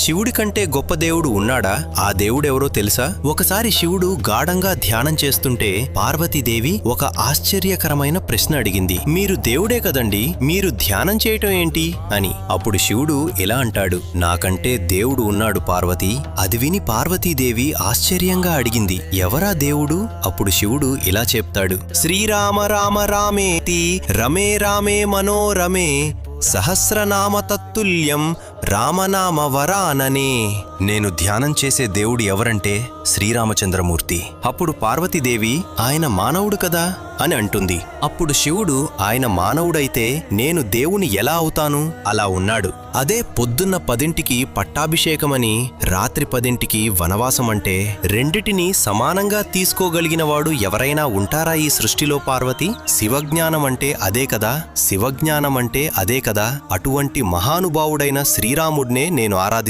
శివుడి కంటే గొప్ప దేవుడు ఉన్నాడా? ఆ దేవుడెవరో తెలుసా? ఒకసారి శివుడు గాఢంగా ధ్యానం చేస్తుంటే పార్వతీదేవి ఒక ఆశ్చర్యకరమైన ప్రశ్న అడిగింది. మీరు దేవుడే కదండి, మీరు ధ్యానం చేయటం ఏంటి అని. అప్పుడు శివుడు ఇలా అంటాడు, నాకంటే దేవుడు ఉన్నాడు పార్వతి. అది విని పార్వతీదేవి ఆశ్చర్యంగా అడిగింది, ఎవరా దేవుడు? అప్పుడు శివుడు ఇలా చెప్తాడు, శ్రీరామ రామ రామేతి రమే రామే మనోరమే సహస్రనామ తత్తుల్యం రామనామ వరాననే. నేను ధ్యానం చేసే దేవుడు ఎవరంటే శ్రీరామచంద్రమూర్తి. అప్పుడు పార్వతీదేవి, ఆయన మానవుడు కదా అని అంటుంది. అప్పుడు శివుడు, ఆయన మానవుడైతే నేను దేవుని ఎలా అవుతాను? అలా ఉన్నాడు. అదే పొద్దున్న 10ంటికి పట్టాభిషేకమని రాత్రి 10ంటికి వనవాసం అంటే రెండిటినీ సమానంగా తీసుకోగలిగినవాడు ఎవరైనా ఉంటారా ఈ సృష్టిలో పార్వతి? శివజ్ఞానం అంటే అదే కదా, శివజ్ఞానం అంటే అదే కదా. అటువంటి మహానుభావుడైన శ్రీరాముడినే నేను ఆరాధిస్తున్నాను.